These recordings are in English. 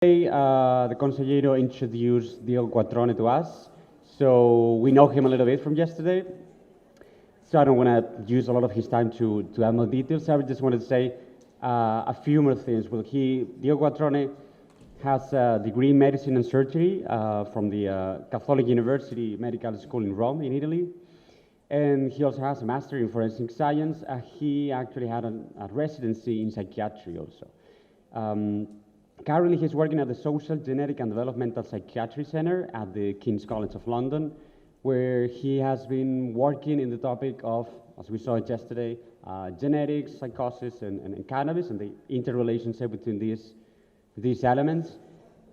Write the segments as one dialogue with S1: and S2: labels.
S1: Today, the consejero introduced Diego Quattrone to us, so we know him a little bit from yesterday. So I don't want to use a lot of his time to add more details. I just wanted to say a few more things. Well, Diego Quattrone has a degree in medicine and surgery from the Catholic University Medical School in Rome, in Italy. And he also has a master in forensic science. He actually had a residency in psychiatry also. Currently, he's working at the Social, Genetic and Developmental Psychiatry Center at the King's College of London, where he has been working in the topic of, as we saw it yesterday, genetics, psychosis, and cannabis, and the interrelationship between these elements.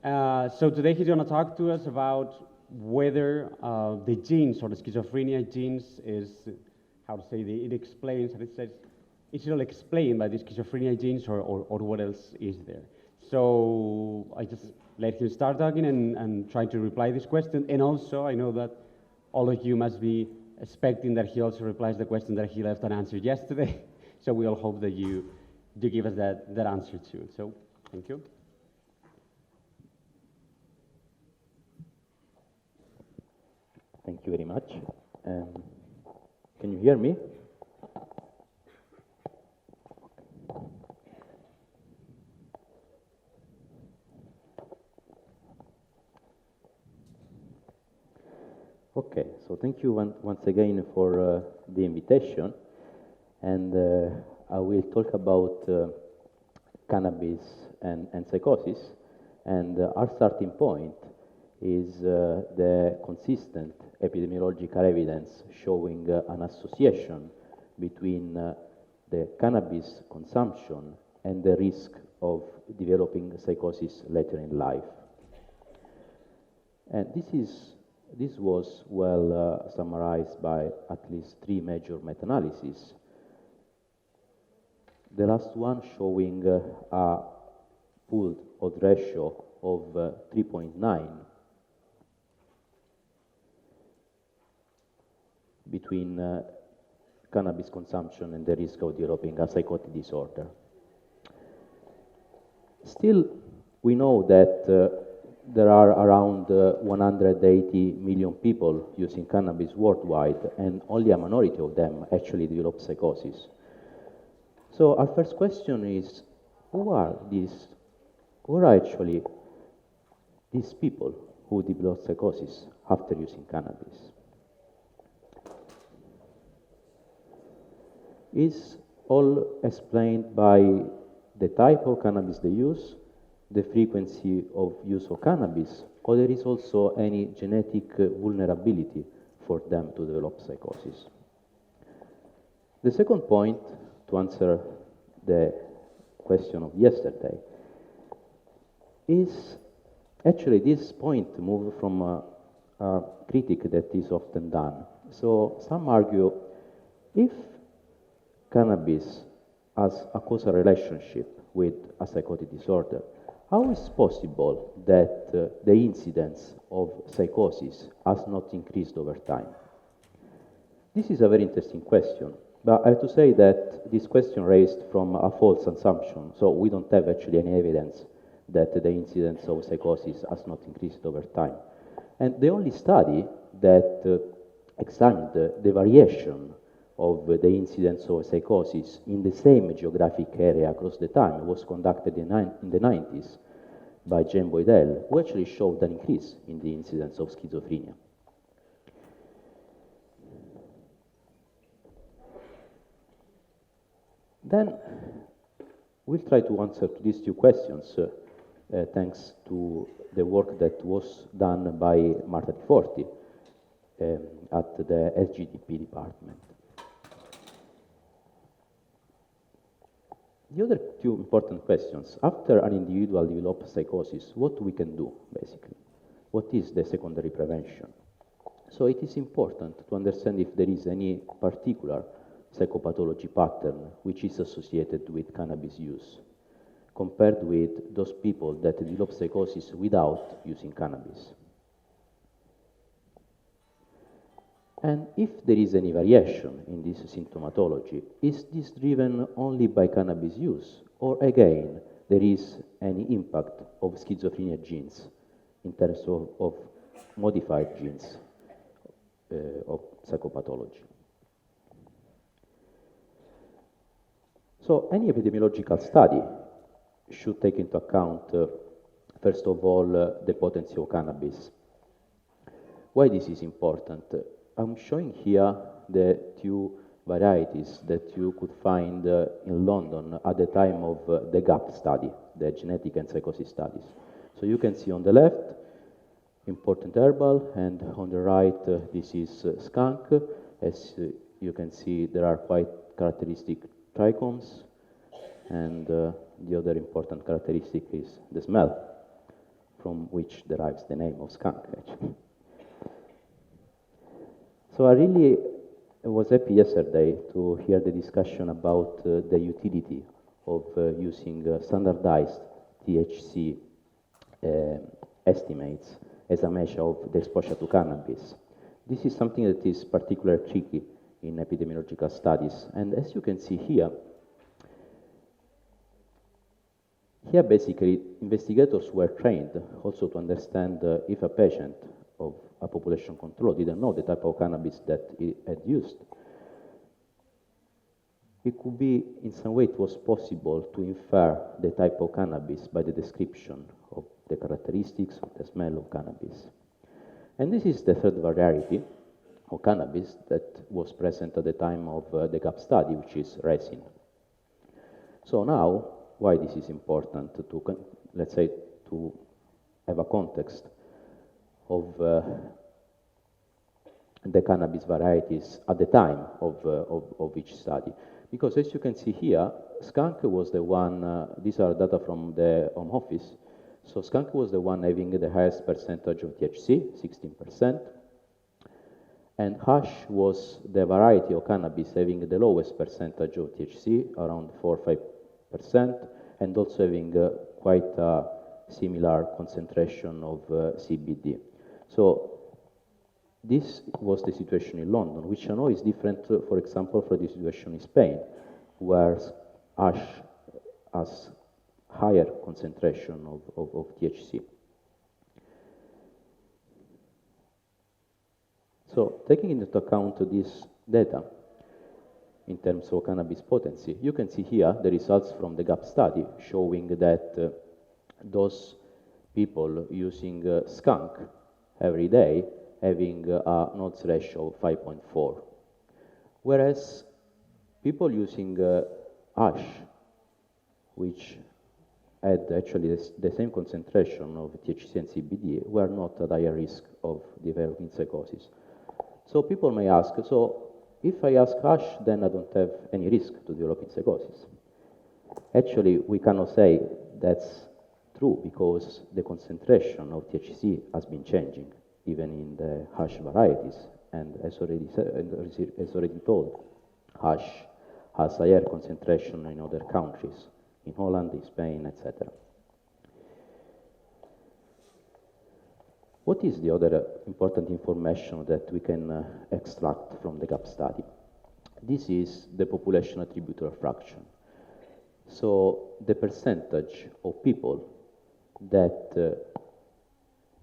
S1: So today he's going to talk to us about whether the genes or the schizophrenia genes is, how to say, it explains, and it says, it's all explained by the schizophrenia genes or what else is there. So I just let him start talking and try to reply this question. And also, I know that all of you must be expecting that he also replies the question that he left unanswered yesterday. So we all hope that you do give us that answer too. So thank you.
S2: Thank you very much. Can you hear me? Okay, so thank you once again for the invitation, and I will talk about cannabis and psychosis, and our starting point is the consistent epidemiological evidence showing an association between the cannabis consumption and the risk of developing psychosis later in life. And this was well summarized by at least 3 major meta-analyses. The last one showing a pooled odds ratio of 3.9 between cannabis consumption and the risk of developing a psychotic disorder. Still, we know that there are around 180 million people using cannabis worldwide, and only a minority of them actually develop psychosis. So our first question is, who are actually these people who develop psychosis after using cannabis? Is all explained by the type of cannabis they use, the frequency of use of cannabis, or there is also any genetic vulnerability for them to develop psychosis? The second point, to answer the question of yesterday, is actually this point moved from a critique that is often done. So some argue, if cannabis has a causal relationship with a psychotic disorder, how is it possible that the incidence of psychosis has not increased over time? This is a very interesting question, but I have to say that this question raised from a false assumption, so we don't have actually any evidence that the incidence of psychosis has not increased over time. And the only study that examined the variation of the incidence of psychosis in the same geographic area across the time was conducted in the 90s by Jane Boydell, who actually showed an increase in the incidence of schizophrenia. Then we'll try to answer to these 2 questions thanks to the work that was done by Marta Di Forti at the SGDP department. The other 2 important questions: after an individual develops psychosis, what we can do, basically? What is the secondary prevention? So it is important to understand if there is any particular psychopathology pattern which is associated with cannabis use, compared with those people that develop psychosis without using cannabis. And if there is any variation in this symptomatology, is this driven only by cannabis use, or again, there is any impact of schizophrenia genes in terms of modified genes of psychopathology. So any epidemiological study should take into account, first of all, the potency of cannabis. Why this is important? I'm showing here the two varieties that you could find in London at the time of the GAP study, the genetic and psychosis studies. So you can see on the left, important herbal, and on the right, this is skunk. As you can see, there are quite characteristic trichomes, and the other important characteristic is the smell, from which derives the name of skunk, actually. So I really was happy yesterday to hear the discussion about the utility of using standardized THC estimates as a measure of the exposure to cannabis. This is something that is particularly tricky in epidemiological studies. And as you can see here, basically investigators were trained also to understand if a patient of a population control didn't know the type of cannabis that he had used. It could be, in some way, it was possible to infer the type of cannabis by the description of the characteristics of the smell of cannabis. And this is the third variety of cannabis that was present at the time of the GAP study, which is resin. So now, why this is important to, let's say, to have a context of the cannabis varieties at the time of each study. Because as you can see here, skunk was the one, these are data from the Home Office, so skunk was the one having the highest percentage of THC, 16%, and hash was the variety of cannabis having the lowest percentage of THC, around 4-5%, and also having quite a similar concentration of CBD. So this was the situation in London, which I know is different, for example, from the situation in Spain, where hash has higher concentration of THC. So taking into account this data in terms of cannabis potency, you can see here the results from the GAP study showing that those people using skunk every day having a nodes ratio of 5.4, whereas people using hash, which had actually the same concentration of THC and CBD, were not at higher risk of developing psychosis. So people may ask, so if I ask hash, then I don't have any risk to developing psychosis. Actually, we cannot say that's true because the concentration of THC has been changing, even in the hash varieties, and as already told, hash has higher concentration in other countries, in Holland, in Spain, etc. What is the other important information that we can extract from the GAP study? This is the population attributor fraction. So the percentage of people that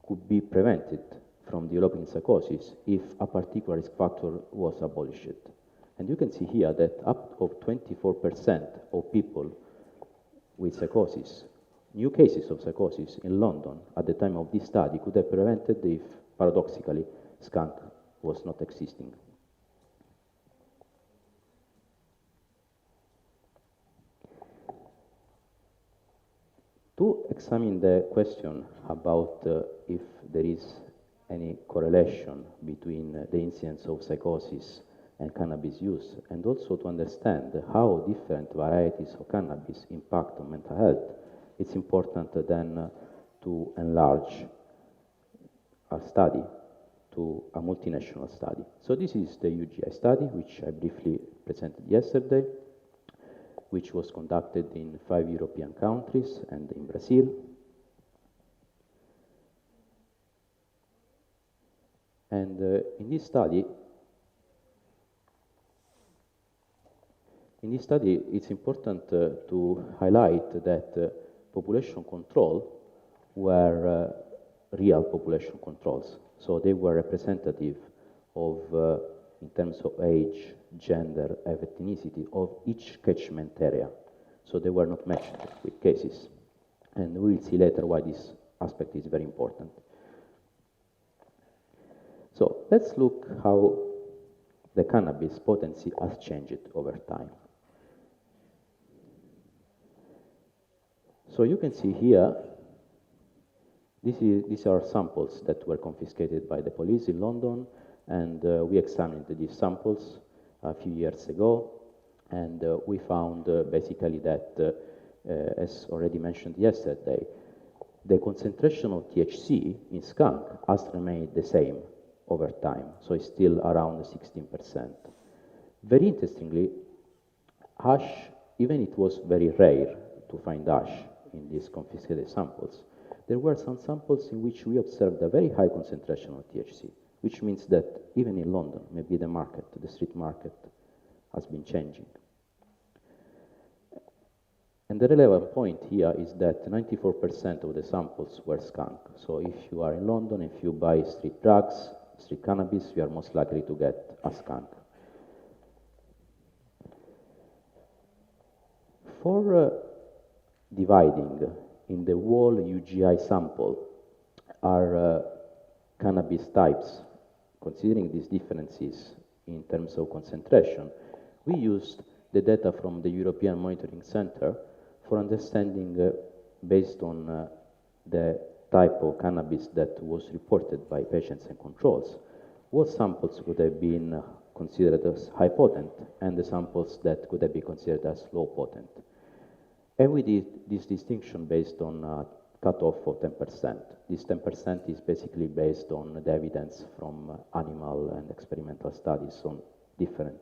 S2: could be prevented from developing psychosis if a particular risk factor was abolished. And you can see here that up to 24% of people with psychosis, new cases of psychosis in London at the time of this study could have prevented if, paradoxically, skunk was not existing. To examine the question about if there is any correlation between the incidence of psychosis and cannabis use, and also to understand how different varieties of cannabis impact on mental health, it's important then to enlarge our study to a multinational study. So this is the UGI study, which I briefly presented yesterday, which was conducted in 5 European countries and in Brazil. And in this study, it's important to highlight that population control were real population controls. So they were representative of, in terms of age, gender, and ethnicity, of each catchment area. So they were not matched with cases. And we will see later why this aspect is very important. So let's look how the cannabis potency has changed over time. So you can see here, these are samples that were confiscated by the police in London, and we examined these samples a few years ago, and we found basically that, as already mentioned yesterday, the concentration of THC in skunk has remained the same over time, so it's still around 16%. Very interestingly, hash, even it was very rare to find hash in these confiscated samples, there were some samples in which we observed a very high concentration of THC, which means that even in London, maybe the market, the street market, has been changing. And the relevant point here is that 94% of the samples were skunk. So if you are in London, if you buy street drugs, street cannabis, you are most likely to get a skunk. For dividing in the whole UGI sample are cannabis types, considering these differences in terms of concentration, we used the data from the European Monitoring Center for understanding, based on the type of cannabis that was reported by patients and controls, what samples could have been considered as high potent and the samples that could have been considered as low potent. And we did this distinction based on a cutoff of 10%. This 10% is basically based on the evidence from animal and experimental studies on different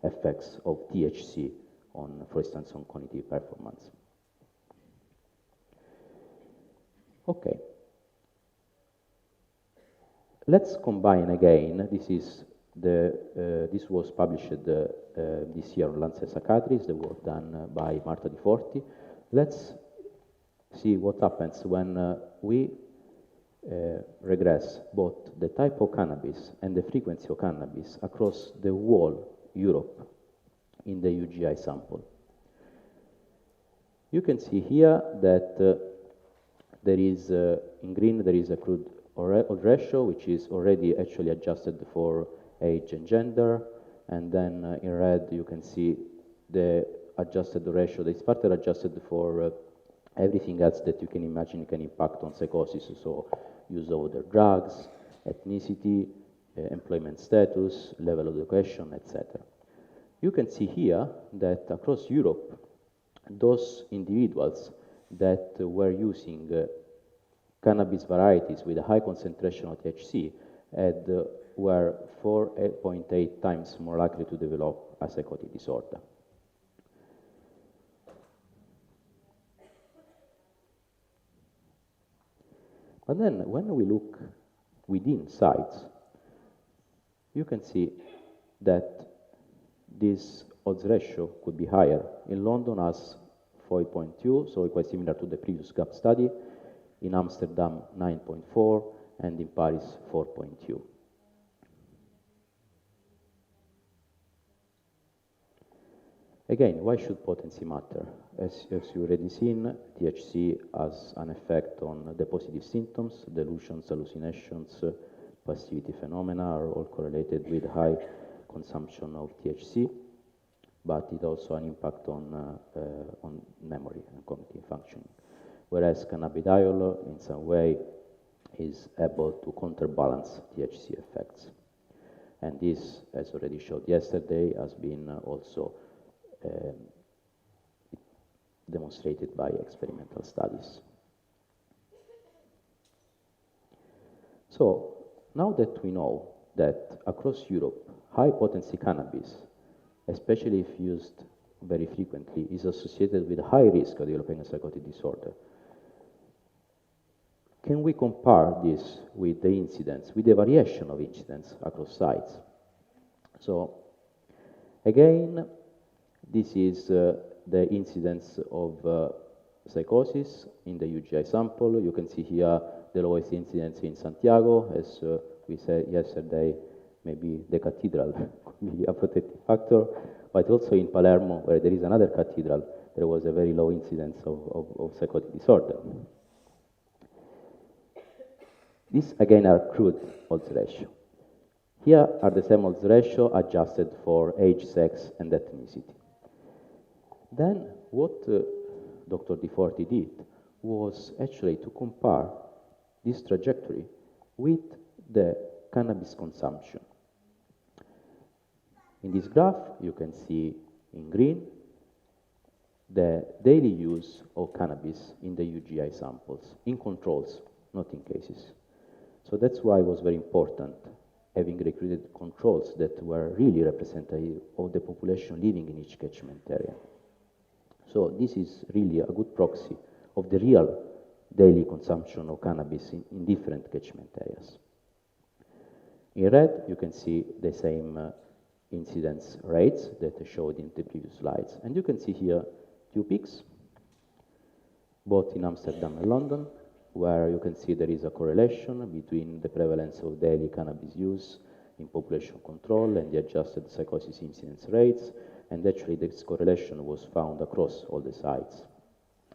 S2: effects of THC on, for instance, on cognitive performance. Okay. Let's combine again. This was published this year on Lancet Psychiatry, the work done by Marta Di Forti. Let's see what happens when we regress both the type of cannabis and the frequency of cannabis across the whole Europe in the UGI sample. You can see here that there is, in green, there is a crude odd ratio, which is already actually adjusted for age and gender, and then in red you can see the adjusted ratio that is further adjusted for everything else that you can imagine can impact on psychosis, so use of other drugs, ethnicity, employment status, level of education, etc. You can see here that across Europe, those individuals that were using cannabis varieties with a high concentration of THC were 4.8 times more likely to develop a psychotic disorder. But then when we look within sites, you can see that this odds ratio could be higher. In London as 4.2, so quite similar to the previous GAP study. In Amsterdam, 9.4, and in Paris, 4.2. Again, why should potency matter? As you already seen, THC has an effect on the positive symptoms, delusions, hallucinations, passivity phenomena are all correlated with high consumption of THC, but it also an impact on memory and cognitive functioning. Whereas cannabidiol, in some way, is able to counterbalance THC effects. And this, as already showed yesterday, has been also demonstrated by experimental studies. So, now that we know that across Europe, high-potency cannabis, especially if used very frequently, is associated with a high risk of developing a psychotic disorder, can we compare this with the incidence, with the variation of incidence across sites? So, again, this is the incidence of psychosis in the UGI sample. You can see here the lowest incidence in Santiago, as we said yesterday, maybe the cathedral could be a protective factor, but also in Palermo, where there is another cathedral, there was a very low incidence of psychotic disorder. These, again, are crude odds ratio. Here are the same odds ratio adjusted for age, sex, and ethnicity. Then what Dr. Di Forti did was actually to compare this trajectory with the cannabis consumption. In this graph, you can see in green the daily use of cannabis in the UGI samples, in controls, not in cases. So that's why it was very important having recruited controls that were really representative of the population living in each catchment area. So this is really a good proxy of the real daily consumption of cannabis in different catchment areas. In red, you can see the same incidence rates that I showed in the previous slides. And you can see here two peaks, both in Amsterdam and London, where you can see there is a correlation between the prevalence of daily cannabis use in population control and the adjusted psychosis incidence rates. And actually, this correlation was found across all the sites.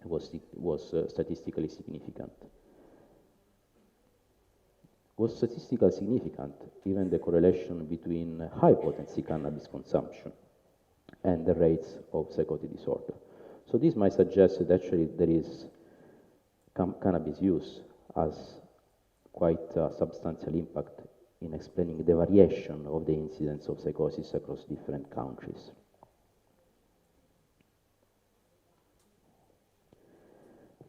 S2: It was statistically significant. Was statistically significant even the correlation between high-potency cannabis consumption and the rates of psychotic disorder. So this might suggest that actually there is cannabis use has quite a substantial impact in explaining the variation of the incidence of psychosis across different countries.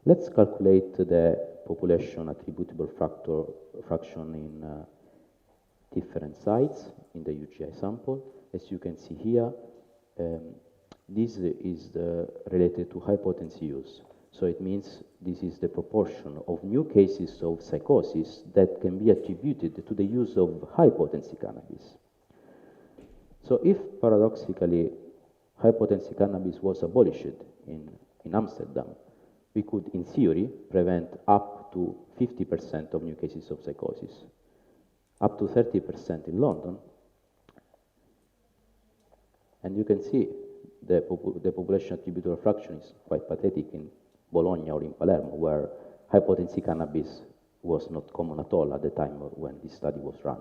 S2: Let's calculate the population attributable fraction in different sites in the UGI sample. As you can see here, this is related to high potency use. So it means this is the proportion of new cases of psychosis that can be attributed to the use of high potency cannabis. So if paradoxically high potency cannabis was abolished in Amsterdam, we could, in theory, prevent up to 50% of new cases of psychosis, up to 30% in London. And you can see the population attributable fraction is quite pathetic in Bologna or in Palermo, where high-potency cannabis was not common at all at the time when this study was run.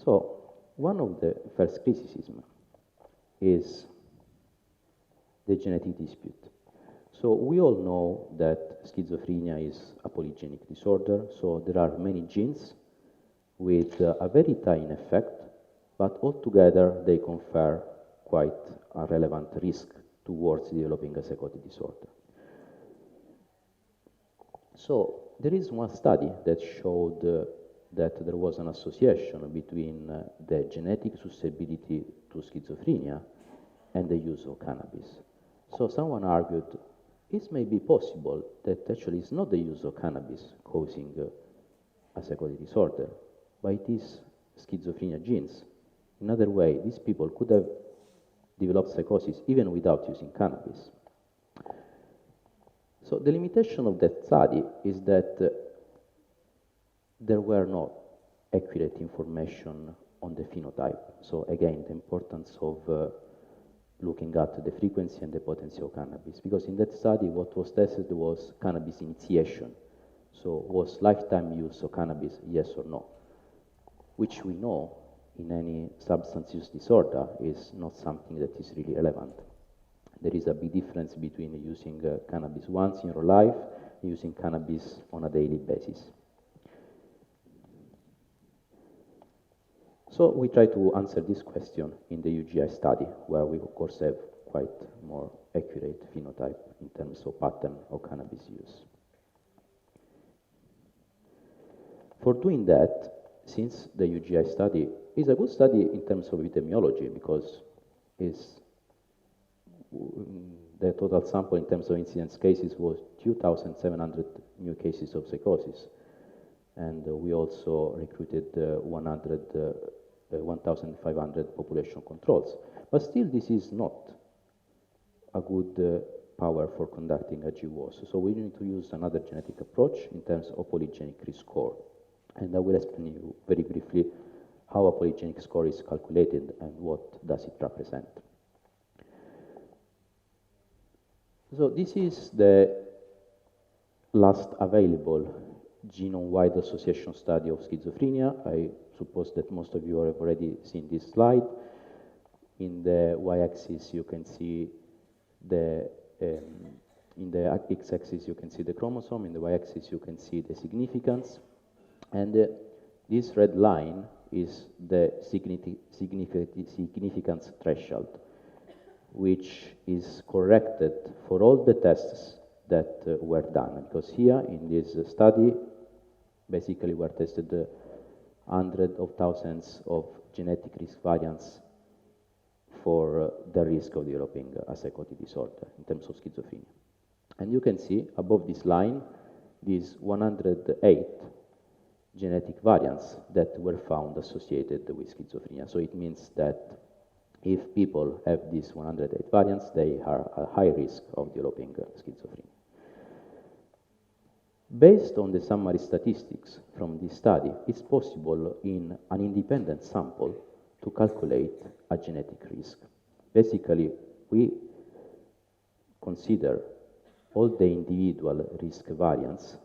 S2: So, one of the first criticisms is the genetic dispute. So we all know that schizophrenia is a polygenic disorder, so there are many genes with a very tiny effect, but altogether they confer quite a relevant risk towards developing a psychotic disorder. So there is one study that showed that there was an association between the genetic susceptibility to schizophrenia and the use of cannabis. So someone argued it may be possible that actually it's not the use of cannabis causing a psychotic disorder, but it is schizophrenia genes. In other way, these people could have developed psychosis even without using cannabis. So the limitation of that study is that there were no accurate information on the phenotype. So again, the importance of looking at the frequency and the potency of cannabis. Because in that study, what was tested was cannabis initiation. So was lifetime use of cannabis, yes or no? Which we know in any substance use disorder is not something that is really relevant. There is a big difference between using cannabis once in your life and using cannabis on a daily basis. So we try to answer this question in the UGI study, where we of course have quite more accurate phenotype in terms of pattern of cannabis use. For doing that, since the UGI study is a good study in terms of epidemiology, because it's the total sample in terms of incidence cases was 2,700 new cases of psychosis. And we also recruited 1,500 population controls. But still, this is not a good power for conducting a GWAS. So we need to use another genetic approach in terms of polygenic risk score. And I will explain you very briefly how a polygenic score is calculated and what does it represent. So this is the last available genome-wide association study of schizophrenia. I suppose that most of you have already seen this slide. In the y-axis, you can see in the x-axis, you can see the chromosome. In the y-axis, you can see the significance. And this red line is the significance threshold, which is corrected for all the tests that were done. Because here in this study, basically were tested hundreds of thousands of genetic risk variants for the risk of developing a psychotic disorder in terms of schizophrenia. And you can see above this line, these 108 genetic variants that were found associated with schizophrenia. So it means that if people have these 108 variants, they are at high risk of developing schizophrenia. Based on the summary statistics from this study, it's possible in an independent sample to calculate a genetic risk. Basically, we consider all the individual risk variants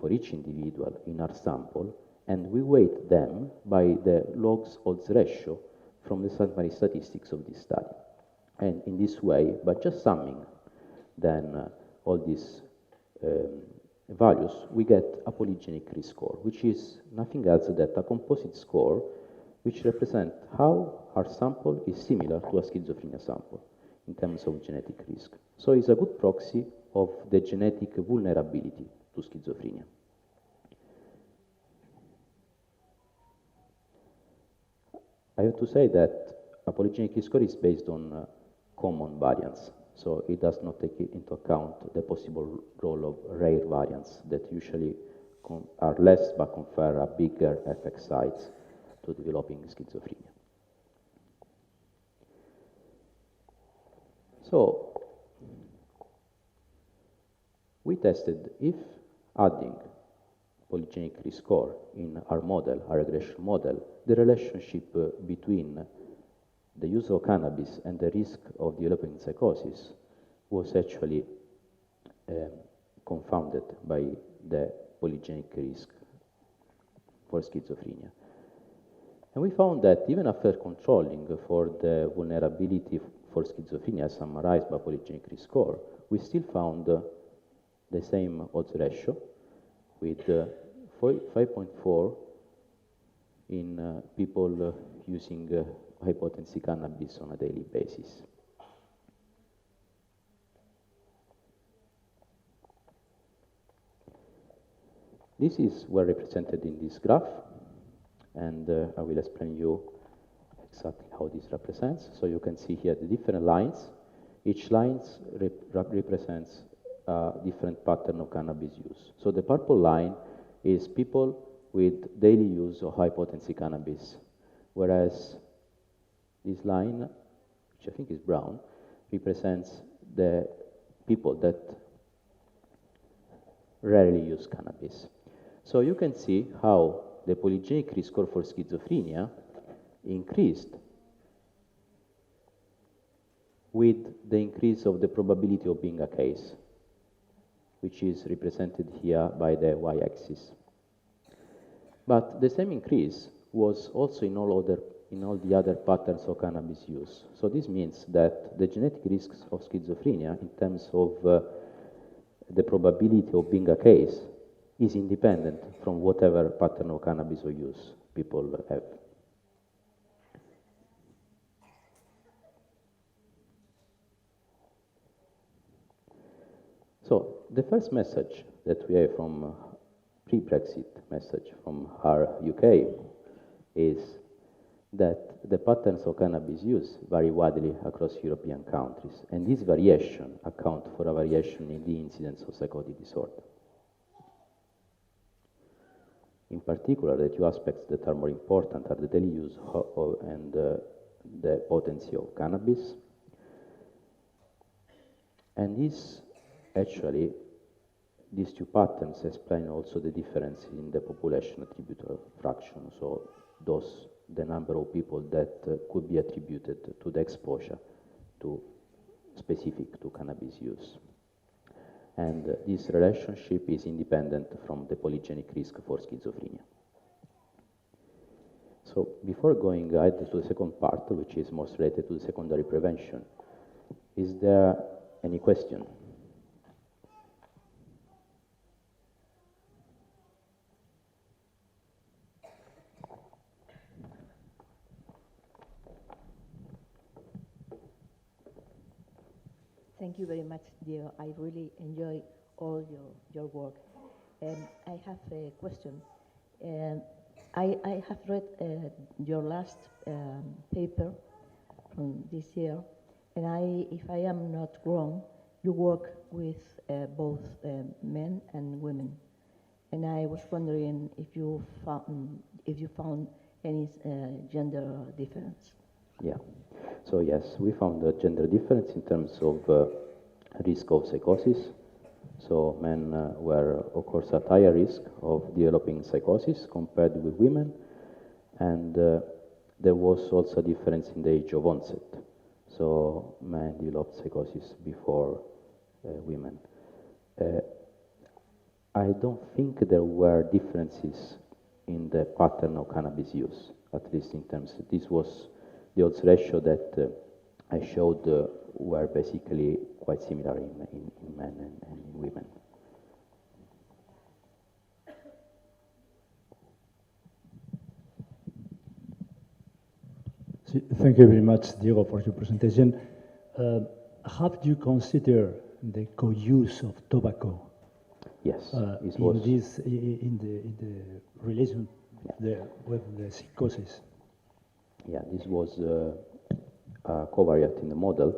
S2: for each individual in our sample, and we weight them by the logs-odds ratio from the summary statistics of this study. And in this way, by just summing then all these values, we get a polygenic risk score, which is nothing else than a composite score which represents how our sample is similar to a schizophrenia sample in terms of genetic risk. So it's a good proxy of the genetic vulnerability to schizophrenia. I have to say that a polygenic risk score is based on common variants, so it does not take into account the possible role of rare variants that usually are less but confer a bigger effect size to developing schizophrenia. So we tested if adding polygenic risk score in our model, our regression model, the relationship between the use of cannabis and the risk of developing psychosis was actually confounded by the polygenic risk for schizophrenia. And we found that even after controlling for the vulnerability for schizophrenia summarized by polygenic risk score, we still found the same odds ratio with 5.4 in people using high-potency cannabis on a daily basis. This is well represented in this graph, and I will explain you exactly how this represents. So you can see here the different lines. Each line represents a different pattern of cannabis use. So the purple line is people with daily use of high-potency cannabis, whereas this line, which I think is brown, represents the people that rarely use cannabis. So you can see how the polygenic risk score for schizophrenia increased with the increase of the probability of being a case, which is represented here by the y-axis. But the same increase was also in all the other patterns of cannabis use. So this means that the genetic risks of schizophrenia in terms of the probability of being a case is independent from whatever pattern of cannabis or use people have. So the first message that we have from pre-Brexit message from our UK is that the patterns of cannabis use vary widely across European countries, and this variation accounts for a variation in the incidence of psychotic disorder. In particular, the two aspects that are more important are the daily use and the potency of cannabis. And actually, these two patterns explain also the difference in the population attributor fraction, so the number of people that could be attributed to the exposure specific to cannabis use. And this relationship is independent from the polygenic risk for schizophrenia. So before going ahead to the second part, which is most related to the secondary prevention, is there any question?
S3: Thank you very much, Diego. I really enjoy all your work. I have a question. I have read your last paper from this year, and if I am not wrong, you work with both men and women. And I was wondering if you found any gender difference.
S2: Yeah. So yes, we found a gender difference in terms of risk of psychosis. So men were, of course, at higher risk of developing psychosis compared with women. And there was also a difference in the age of onset. So men developed psychosis before women. I don't think there were differences in the pattern of cannabis use, at least in terms of this was the odds ratio that I showed were basically quite similar in men and in women.
S4: Thank you very much, Diego, for your presentation. How do you consider the co-use of tobacco?
S2: Yes,
S4: in the relation with the psychosis?
S2: Yeah, this was a covariate in the model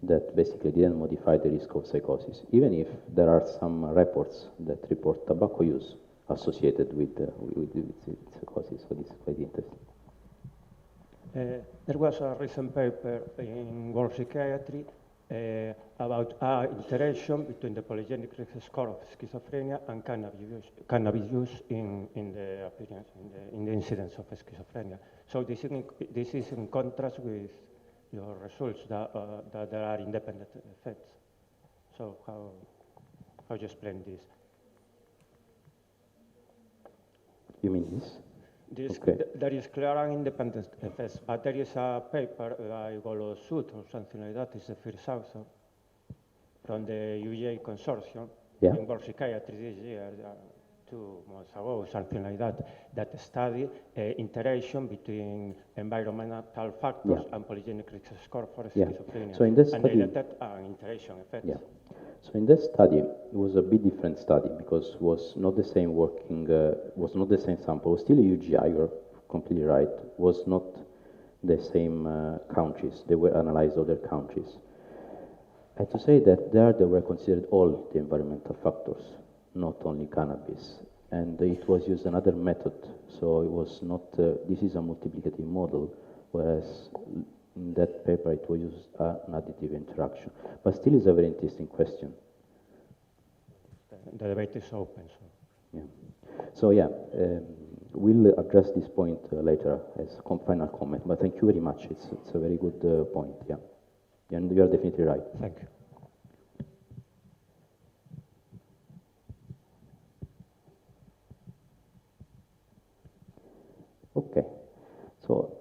S2: that basically didn't modify the risk of psychosis, even if there are some reports that report tobacco use associated with psychosis, so this is quite interesting.
S5: There was a recent paper in World Psychiatry about interaction between the polygenic risk score of schizophrenia and cannabis use in the appearance, in the incidence of schizophrenia. So this is in contrast with your results that there are independent effects. So how do you explain this?
S2: You mean this?
S5: There is clear and independent effects, but there is a paper by Golosud or something like that, it's the first author from the UJ consortium in World Psychiatry this year, 2 months ago, something like that study interaction between environmental factors and polygenic risk score for schizophrenia.
S2: So in this study,
S5: and they detect an interaction effect.
S2: Yeah. So in this study, it was a bit different study because it was not the same was not the same sample. It was still a UGI, you're completely right. It was not the same countries. They were analyzed other countries. I have to say that they were considered all the environmental factors, not only cannabis. And it was used another method. So it was not, this is a multiplicative model, whereas in that paper it was used an additive interaction. But still is a very interesting question.
S5: The debate is open.
S2: So we'll address this point later as a final comment. But thank you very much. It's a very good point. Yeah, and you are definitely right.
S5: Thank you.
S2: Okay, so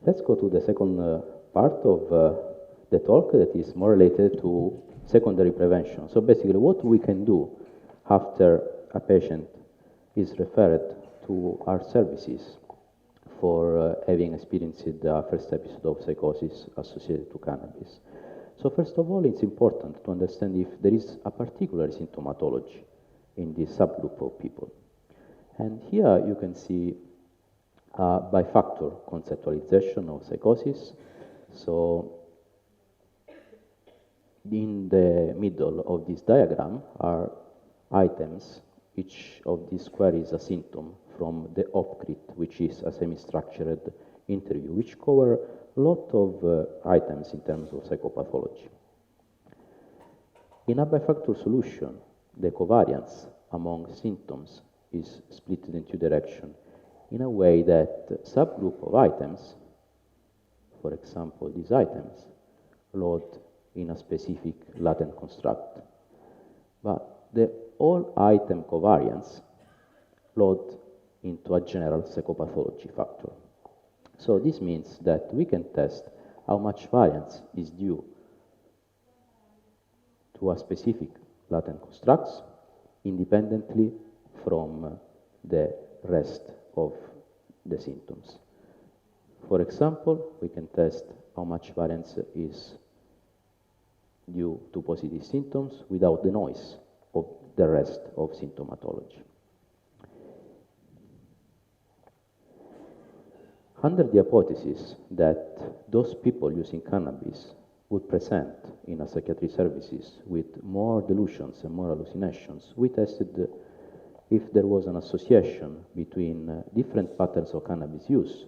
S2: let's go to the second part of the talk that is more related to secondary prevention. So basically what we can do after a patient is referred to our services for having experienced the first episode of psychosis associated to cannabis. So first of all, it's important to understand if there is a particular symptomatology in this subgroup of people. And here you can see by factor conceptualization of psychosis. So in the middle of this diagram are items. Each of these square is a symptom from the OPCRIT, which is a semi-structured interview, which cover a lot of items in terms of psychopathology. In a bifactor solution, the covariance among symptoms is split in two directions in a way that subgroup of items, for example, these items, load in a specific latent construct. But the all item covariance load into a general psychopathology factor. So this means that we can test how much variance is due to a specific latent constructs independently from the rest of the symptoms. For example, we can test how much variance is due to positive symptoms without the noise of the rest of symptomatology. Under the hypothesis that those people using cannabis would present in a psychiatric services with more delusions and more hallucinations, we tested if there was an association between different patterns of cannabis use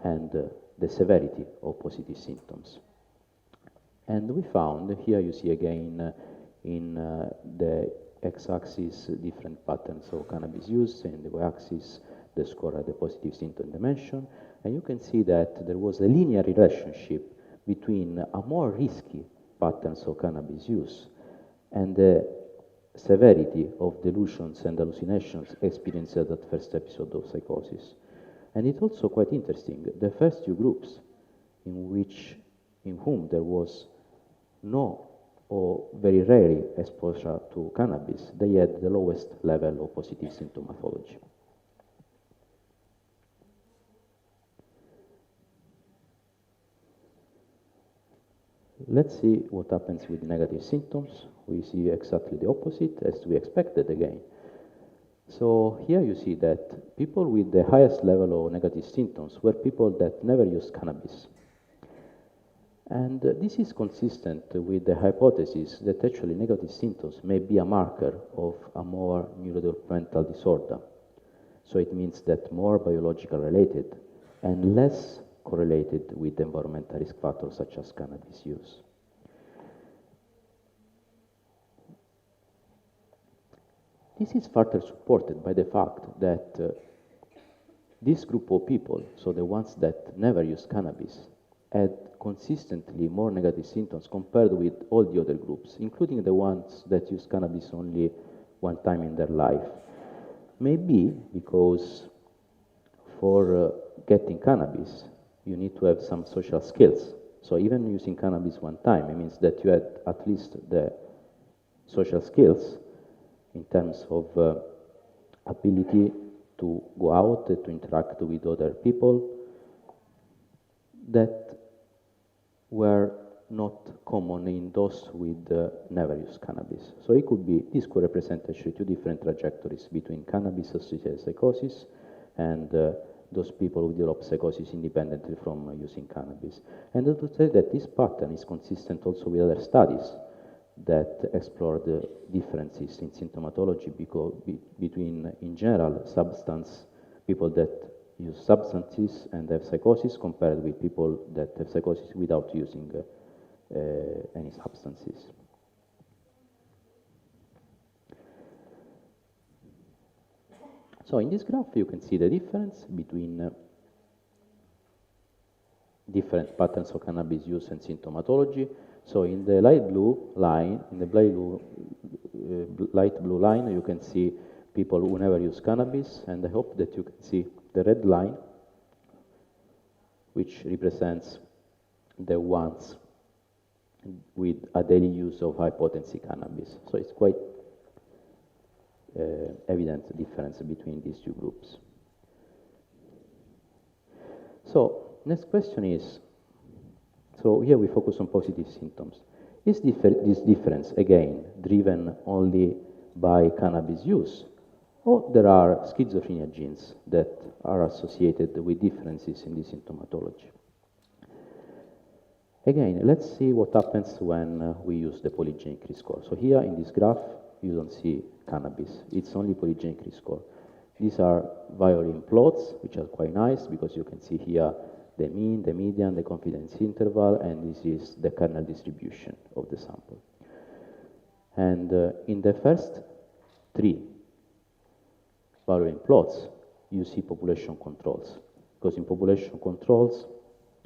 S2: and the severity of positive symptoms. And we found, here you see again in the x-axis different patterns of cannabis use, and the y-axis the score at the positive symptom dimension, and you can see that there was a linear relationship between a more risky patterns of cannabis use and the severity of delusions and hallucinations experienced at that first episode of psychosis. And it's also quite interesting, the first two groups in whom there was no or very rare exposure to cannabis, they had the lowest level of positive symptomatology. Let's see what happens with negative symptoms. We see exactly the opposite, as we expected again. So here you see that people with the highest level of negative symptoms were people that never used cannabis. And this is consistent with the hypothesis that actually negative symptoms may be a marker of a more neurodevelopmental disorder. So it means that more biological related and less correlated with environmental risk factors such as cannabis use. This is further supported by the fact that this group of people, so the ones that never use cannabis, had consistently more negative symptoms compared with all the other groups, including the ones that use cannabis only one time in their life. Maybe because for getting cannabis, you need to have some social skills. So even using cannabis one time, it means that you had at least the social skills in terms of ability to go out, to interact with other people that were not common in those with never used cannabis. So it could be, this could represent actually two different trajectories between cannabis-associated psychosis and those people who develop psychosis independently from using cannabis. And to say that this pattern is consistent also with other studies that explore the differences in symptomatology between, in general, people that use substances and have psychosis compared with people that have psychosis without using any substances. So in this graph you can see the difference between different patterns of cannabis use and symptomatology. So in the light blue line, light blue line, you can see people who never use cannabis, and I hope that you can see the red line, which represents the ones with a daily use of high-potency cannabis. So it's quite evident difference between these two groups. So next question is, so here we focus on positive symptoms. Is this difference, again, driven only by cannabis use? Or there are schizophrenia genes that are associated with differences in the symptomatology? Again, let's see what happens when we use the polygenic risk score. So here in this graph, you don't see cannabis. It's only polygenic risk score. These are violin plots, which are quite nice because you can see here the mean, the median, the confidence interval, and this is the kernel distribution of the sample. And in the first three violin plots, you see population controls. Because in population controls,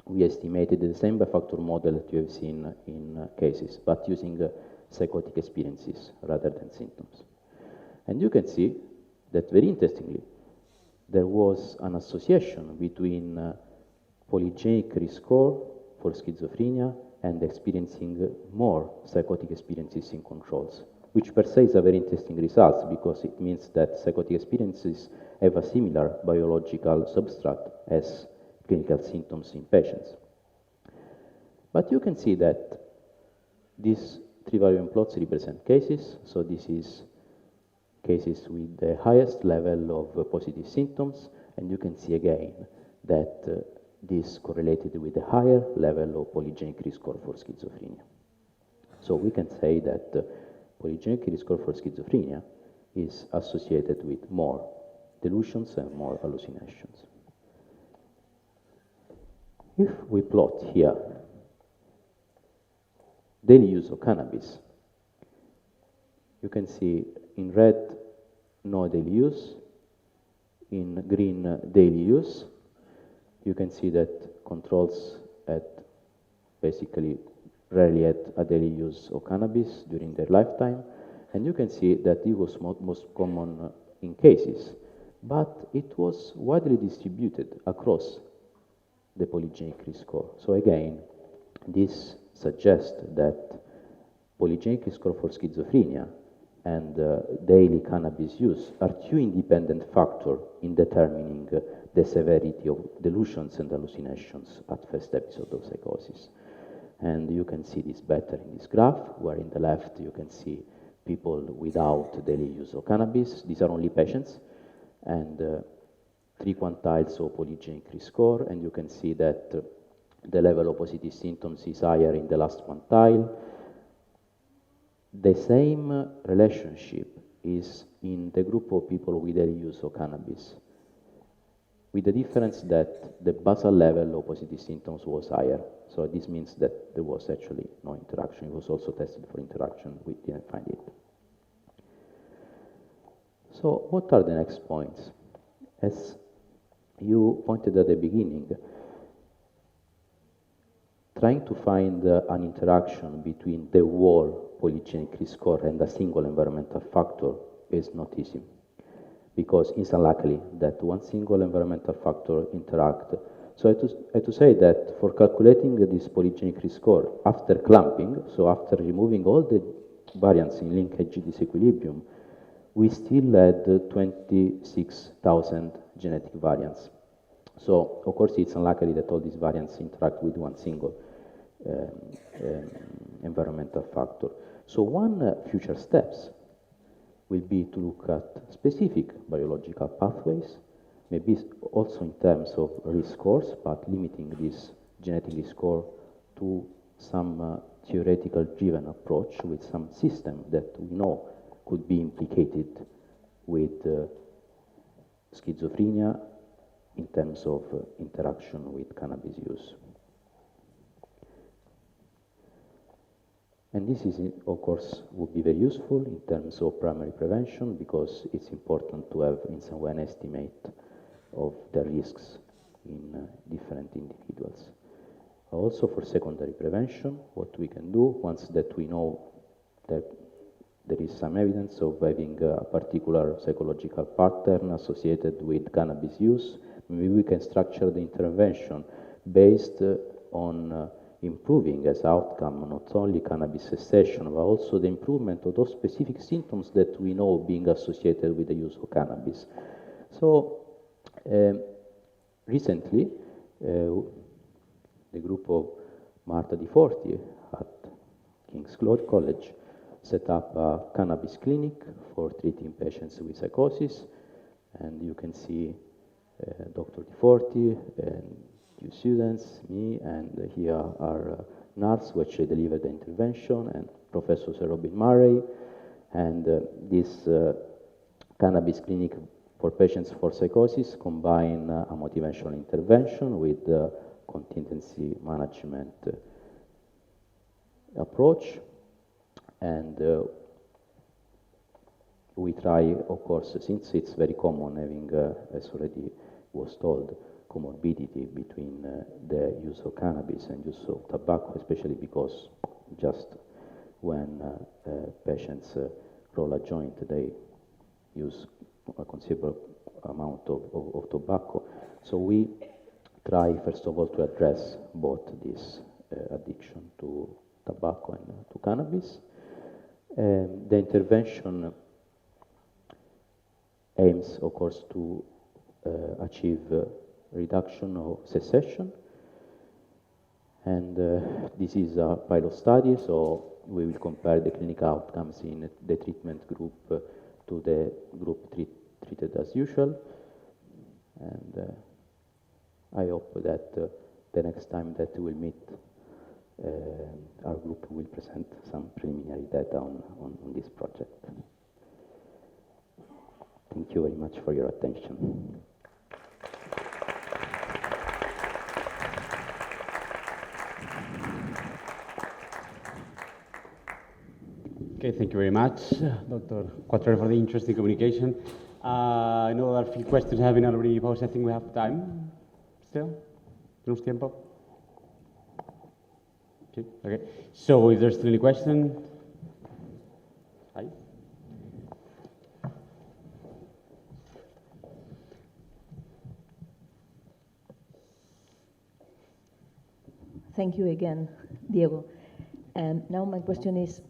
S2: we estimated the same by-factor model that you have seen in cases, but using psychotic experiences rather than symptoms. And you can see that, very interestingly, there was an association between polygenic risk score for schizophrenia and experiencing more psychotic experiences in controls, which per se is a very interesting result because it means that psychotic experiences have a similar biological substrate as clinical symptoms in patients. But you can see that these three variant plots represent cases, so this is cases with the highest level of positive symptoms, and you can see again that this correlated with a higher level of polygenic risk score for schizophrenia. So we can say that polygenic risk score for schizophrenia is associated with more delusions and more hallucinations. If we plot here daily use of cannabis, you can see in red no daily use, in green daily use. You can see that controls at basically rarely had a daily use of cannabis during their lifetime, and you can see that it was most common in cases, but it was widely distributed across the polygenic risk score. So again, this suggests that polygenic risk score for schizophrenia and daily cannabis use are two independent factors in determining the severity of delusions and hallucinations at first episode of psychosis. And you can see this better in this graph, where in the left you can see people without daily use of cannabis. These are only patients, and three quantiles of polygenic risk score, and you can see that the level of positive symptoms is higher in the last quantile. The same relationship is in the group of people with daily use of cannabis, with the difference that the basal level of positive symptoms was higher. So this means that there was actually no interaction. It was also tested for interaction. We didn't find it. So what are the next points? As you pointed at the beginning, trying to find an interaction between the whole polygenic risk score and a single environmental factor is not easy, because it's unlikely that one single environmental factor interact. So I have to say that for calculating this polygenic risk score after clamping, so after removing all the variants in linkage disequilibrium, we still had 26,000 genetic variants. So, of course, it's unlikely that all these variants interact with one single environmental factor. So one future steps will be to look at specific biological pathways, maybe also in terms of risk scores, but limiting this genetic risk score to some theoretical driven approach with some system that we know could be implicated with schizophrenia in terms of interaction with cannabis use. And this is, of course, would be very useful in terms of primary prevention, because it's important to have in some way an estimate of the risks in different individuals. Also for secondary prevention, what we can do once that we know that there is some evidence of having a particular psychological pattern associated with cannabis use, maybe we can structure the intervention based on improving as outcome not only cannabis cessation, but also the improvement of those specific symptoms that we know being associated with the use of cannabis. So recently, the group of Marta Di Forti at King's College set up a cannabis clinic for treating patients with psychosis, and you can see Dr. Di Forti and few students, me, and here are nurse who actually delivered the intervention, and Professor Sir Robin Murray, and this cannabis clinic for patients for psychosis combine a motivational intervention with contingency management approach, and we try, of course, since it's very common having, as already was told, comorbidity between the use of cannabis and use of tobacco, especially because just when patients roll a joint, they use a considerable amount of tobacco. So we try, first of all, to address both this addiction to tobacco and to cannabis. The intervention aims, of course, to achieve reduction of cessation, and this is a pilot study, so we will compare the clinical outcomes in the treatment group to the group treated as usual, and I hope that the next time that we will meet, our group will present some preliminary data on this project. Thank you very much for your attention.
S1: Okay, thank you very much, Dr. Quattrero, for the interesting communication. I know there are a few questions have been already posed. I think we have time still. ¿Tenemos tiempo? Okay. So if there's still any question, hi.
S3: Thank you again, Diego. And now my question is,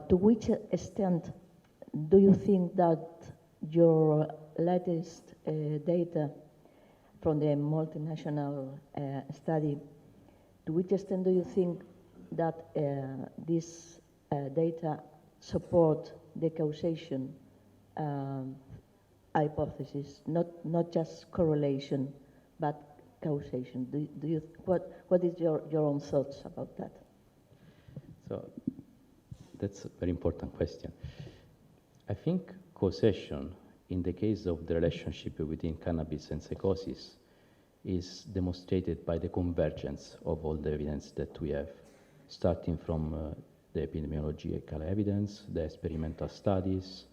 S3: to which extent do you think that your latest data from the multinational study, to which extent do you think that this data support the causation hypothesis, not just correlation, but causation? Do you what is your own thoughts about that?
S2: So that's a very important question. I think causation, in the case of the relationship between cannabis and psychosis, is demonstrated by the convergence of all the evidence that we have, starting from the epidemiological evidence, the experimental studies,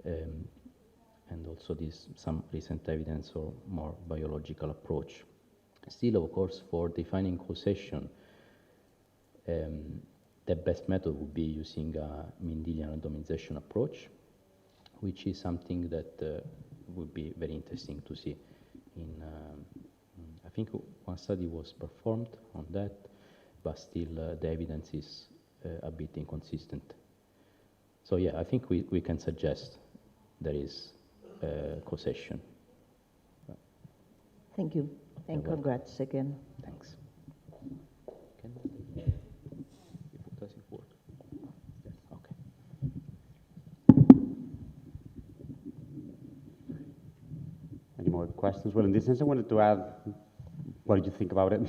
S2: and also some recent evidence or more biological approach. Still, of course, for defining causation, the best method would be using a Mendelian randomization approach, which is something that would be very interesting to see. I think one study was performed on that, but still the evidence is a bit inconsistent. So yeah, I think we can suggest there is causation.
S3: Thank you, and congrats again.
S2: Thanks. Does it work? Yes. Okay.
S1: Any more questions? Well, in this sense, I wanted to add, what did you think about it?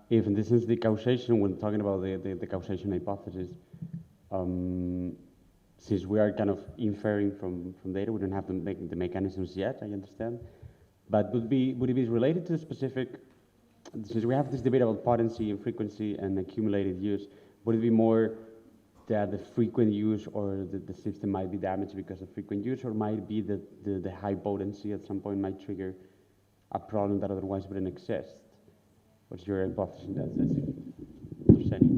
S1: If in this sense the causation, when talking about the causation hypothesis, since we are kind of inferring from data, we don't have the mechanisms yet, I understand. But would it be related to the specific, since we have this debate about potency and frequency and accumulated use, would it be more that the frequent use or the system might be damaged because of frequent use, or might it be that the high potency at some point might trigger a problem that otherwise wouldn't exist? What's your hypothesis in that sense?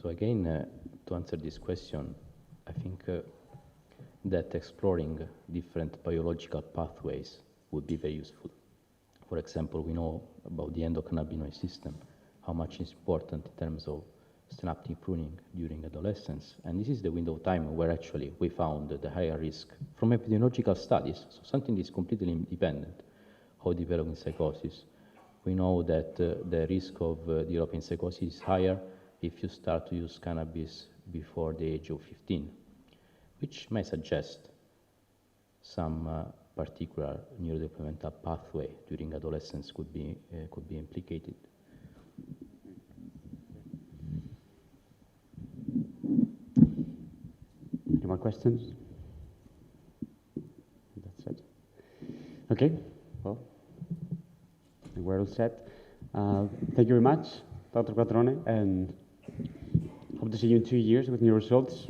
S2: So again, to answer this question, I think that exploring different biological pathways would be very useful. For example, we know about the endocannabinoid system, how much is important in terms of synaptic pruning during adolescence. And this is the window of time where actually we found the higher risk from epidemiological studies, so something is completely independent of developing psychosis. We know that the risk of developing psychosis is higher if you start to use cannabis before the age of 15, which may suggest some particular neurodevelopmental pathway during adolescence could be implicated.
S1: Any more questions? That's it. Okay, well, we're all set. Thank you very much, Dr. Quattrone, and hope to see you in 2 years with new results.